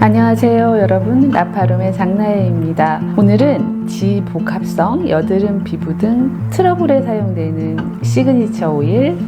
안녕하세요 여러분, 라파룸의 장나혜입니다. 오늘은 지복합성, 여드름, 피부 등 트러블에 사용되는 시그니처 오일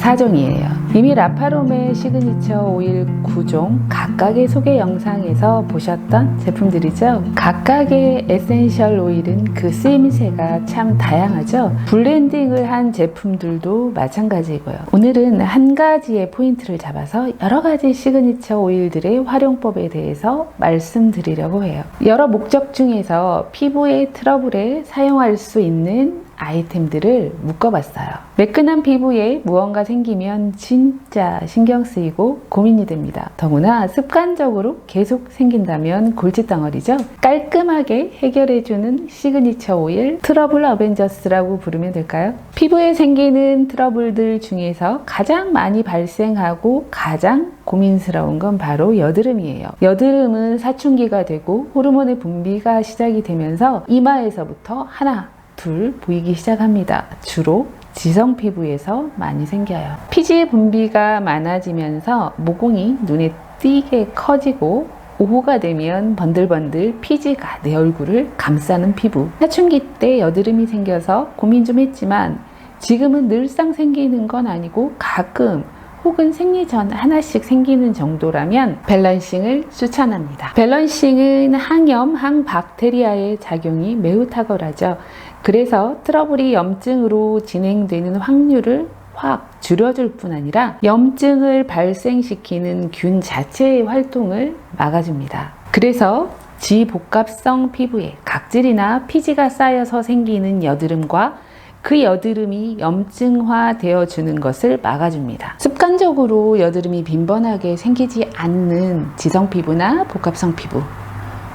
4종이에요. 이미 라파룸의 시그니처 오일 9종 각각의 소개 영상에서 보셨던 제품들이죠. 각각의 에센셜 오일은 그 쓰임새가 참 다양하죠. 블렌딩을 한 제품들도 마찬가지고요. 오늘은 한 가지의 포인트를 잡아서 여러 가지 시그니처 오일들의 활용법에 대해서 말씀드리려고 해요. 여러 목적 중에서 피부의 트러블에 사용할 수 있는 아이템들을 묶어봤어요. 매끈한 피부에 무언가 생기면 진짜 신경 쓰이고 고민이 됩니다. 더구나 습관적으로 계속 생긴다면 골칫덩어리죠. 깔끔하게 해결해주는 시그니처 오일, 트러블 어벤져스라고 부르면 될까요? 피부에 생기는 트러블들 중에서 가장 많이 발생하고 가장 고민스러운 건 바로 여드름이에요. 여드름은 사춘기가 되고 호르몬의 분비가 시작이 되면서 이마에서부터 하나, 둘 보이기 시작합니다. 주로 지성 피부에서 많이 생겨요. 피지 분비가 많아지면서 모공이 눈에 띄게 커지고 오후가 되면 번들번들 피지가 내 얼굴을 감싸는 피부. 사춘기 때 여드름이 생겨서 고민 좀 했지만 지금은 늘상 생기는 건 아니고 가끔 혹은 생리 전 하나씩 생기는 정도라면 밸런싱을 추천합니다. 밸런싱은 항염, 항박테리아의 작용이 매우 탁월하죠. 그래서 트러블이 염증으로 진행되는 확률을 확 줄여줄 뿐 아니라 염증을 발생시키는 균 자체의 활동을 막아줍니다. 그래서 지복합성 피부에 각질이나 피지가 쌓여서 생기는 여드름과 그 여드름이 염증화 되어주는 것을 막아줍니다. 습관적으로 여드름이 빈번하게 생기지 않는 지성 피부나 복합성 피부,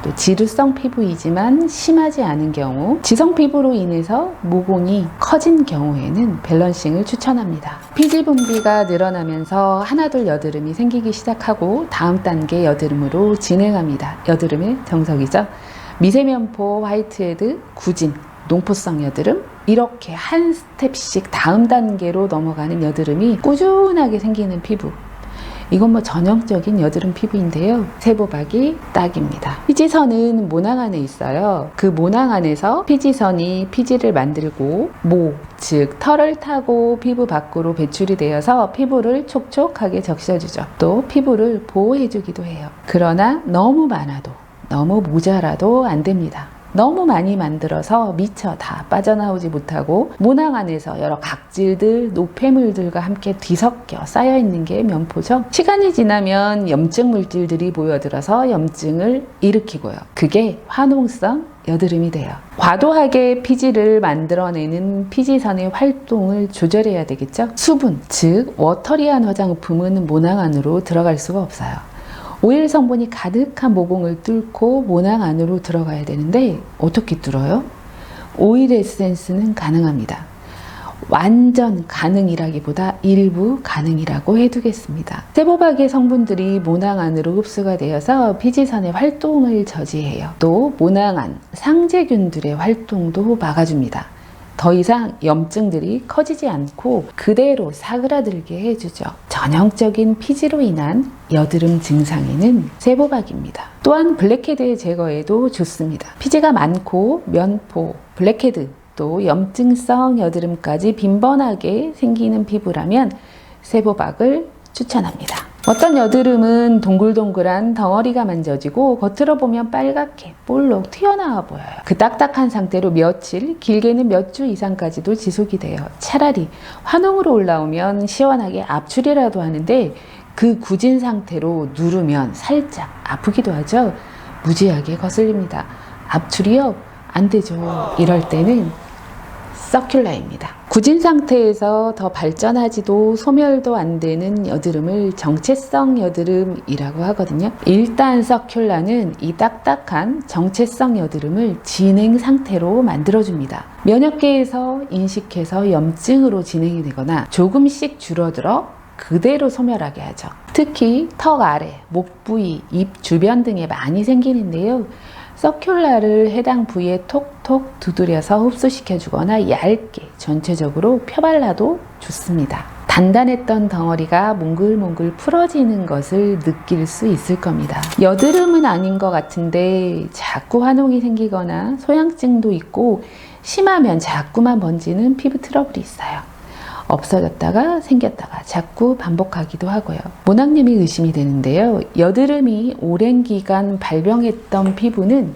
또 지루성 피부이지만 심하지 않은 경우, 지성 피부로 인해서 모공이 커진 경우에는 밸런싱을 추천합니다. 피지 분비가 늘어나면서 하나둘 여드름이 생기기 시작하고 다음 단계 여드름으로 진행합니다. 여드름의 정석이죠. 미세면포, 화이트헤드, 구진, 농포성 여드름, 이렇게 한 스텝씩 다음 단계로 넘어가는 여드름이 꾸준하게 생기는 피부. 이건 뭐 전형적인 여드름 피부인데요. 세보박이 딱입니다. 피지선은 모낭 안에 있어요. 그 모낭 안에서 피지선이 피지를 만들고 모, 즉 털을 타고 피부 밖으로 배출이 되어서 피부를 촉촉하게 적셔주죠. 또 피부를 보호해주기도 해요. 그러나 너무 많아도, 너무 모자라도 안 됩니다. 너무 많이 만들어서 미처 다 빠져나오지 못하고 모낭 안에서 여러 각질들, 노폐물들과 함께 뒤섞여 쌓여있는 게 면포죠. 시간이 지나면 염증 물질들이 모여들어서 염증을 일으키고요. 그게 화농성 여드름이 돼요. 과도하게 피지를 만들어내는 피지선의 활동을 조절해야 되겠죠. 수분, 즉 워터리한 화장품은 모낭 안으로 들어갈 수가 없어요. 오일 성분이 가득한 모공을 뚫고 모낭 안으로 들어가야 되는데 어떻게 뚫어요? 오일 에센스는 가능합니다. 완전 가능이라기보다 일부 가능이라고 해두겠습니다. 세보박의 성분들이 모낭 안으로 흡수가 되어서 피지선의 활동을 저지해요. 또 모낭 안 상재균들의 활동도 막아줍니다. 더 이상 염증들이 커지지 않고 그대로 사그라들게 해주죠. 전형적인 피지로 인한 여드름 증상에는 세보박입니다. 또한 블랙헤드의 제거에도 좋습니다. 피지가 많고 면포, 블랙헤드, 또 염증성 여드름까지 빈번하게 생기는 피부라면 세보박을 추천합니다. 어떤 여드름은 동글동글한 덩어리가 만져지고 겉으로 보면 빨갛게 볼록 튀어나와 보여요. 그 딱딱한 상태로 며칠, 길게는 몇 주 이상까지도 지속이 돼요. 차라리 화농으로 올라오면 시원하게 압출이라도 하는데 그 굳은 상태로 누르면 살짝 아프기도 하죠. 무지하게 거슬립니다. 압출이요? 안 되죠. 이럴 때는 서큘라입니다. 굳은 상태에서 더 발전하지도 소멸도 안 되는 여드름을 정체성 여드름이라고 하거든요. 일단 서큘라는 이 딱딱한 정체성 여드름을 진행 상태로 만들어줍니다. 면역계에서 인식해서 염증으로 진행이 되거나 조금씩 줄어들어 그대로 소멸하게 하죠. 특히 턱 아래, 목 부위, 입 주변 등에 많이 생기는데요. 서큘라를 해당 부위에 톡톡 두드려서 흡수시켜주거나 얇게 전체적으로 펴발라도 좋습니다. 단단했던 덩어리가 몽글몽글 풀어지는 것을 느낄 수 있을 겁니다. 여드름은 아닌 것 같은데 자꾸 화농이 생기거나 소양증도 있고 심하면 자꾸만 번지는 피부 트러블이 있어요. 없어졌다가 생겼다가 자꾸 반복하기도 하고요. 모낭염이 의심이 되는데요. 여드름이 오랜 기간 발병했던 피부는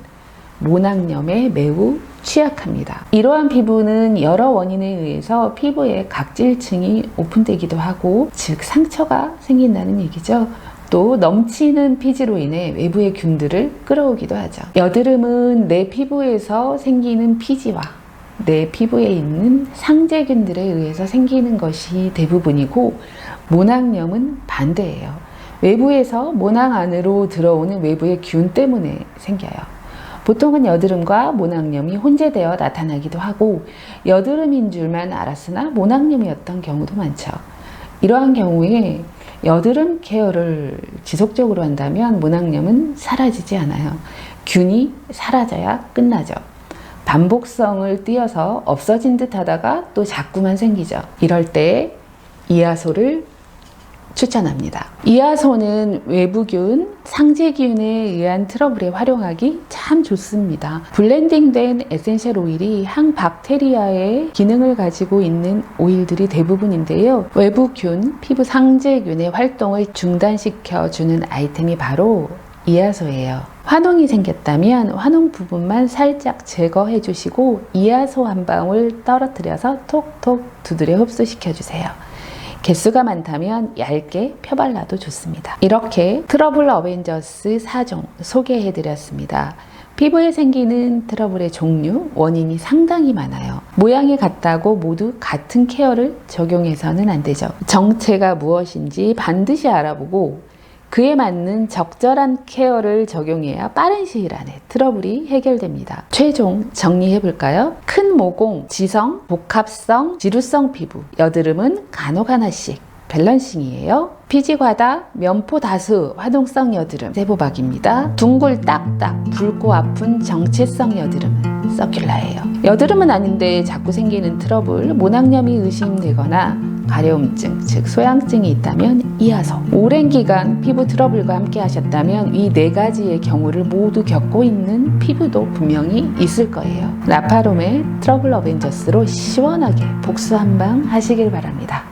모낭염에 매우 취약합니다. 이러한 피부는 여러 원인에 의해서 피부에 각질층이 오픈되기도 하고, 즉 상처가 생긴다는 얘기죠. 또 넘치는 피지로 인해 외부의 균들을 끌어오기도 하죠. 여드름은 내 피부에서 생기는 피지와 내 피부에 있는 상재균들에 의해서 생기는 것이 대부분이고, 모낭염은 반대예요. 외부에서 모낭 안으로 들어오는 외부의 균 때문에 생겨요. 보통은 여드름과 모낭염이 혼재되어 나타나기도 하고, 여드름인 줄만 알았으나 모낭염이었던 경우도 많죠. 이러한 경우에 여드름 케어를 지속적으로 한다면 모낭염은 사라지지 않아요. 균이 사라져야 끝나죠. 반복성을 띄어서 없어진 듯 하다가 또 자꾸만 생기죠. 이럴 때 이하소를 추천합니다. 이하소는 외부균, 상재균에 의한 트러블에 활용하기 참 좋습니다. 블렌딩된 에센셜 오일이 항박테리아의 기능을 가지고 있는 오일들이 대부분인데요. 외부균, 피부 상재균의 활동을 중단시켜주는 아이템이 바로 이하소예요. 화농이 생겼다면 화농 부분만 살짝 제거해 주시고 이하소 한 방울 떨어뜨려서 톡톡 두드려 흡수시켜 주세요. 개수가 많다면 얇게 펴발라도 좋습니다. 이렇게 트러블 어벤져스 4종 소개해 드렸습니다. 피부에 생기는 트러블의 종류, 원인이 상당히 많아요. 모양이 같다고 모두 같은 케어를 적용해서는 안 되죠. 정체가 무엇인지 반드시 알아보고 그에 맞는 적절한 케어를 적용해야 빠른 시일 안에 트러블이 해결됩니다. 최종 정리해 볼까요? 큰 모공, 지성, 복합성, 지루성 피부, 여드름은 간혹 하나씩 밸런싱이에요. 피지 과다, 면포 다수, 화농성 여드름, 세보박입니다. 둥글 딱딱, 붉고 아픈 정체성 여드름은 서큘라예요. 여드름은 아닌데 자꾸 생기는 트러블, 모낭염이 의심되거나 가려움증, 즉 소양증이 있다면 이하소. 오랜 기간 피부 트러블과 함께 하셨다면 이 네 가지의 경우를 모두 겪고 있는 피부도 분명히 있을 거예요. 라파롬의 트러블 어벤져스로 시원하게 복수 한방 하시길 바랍니다.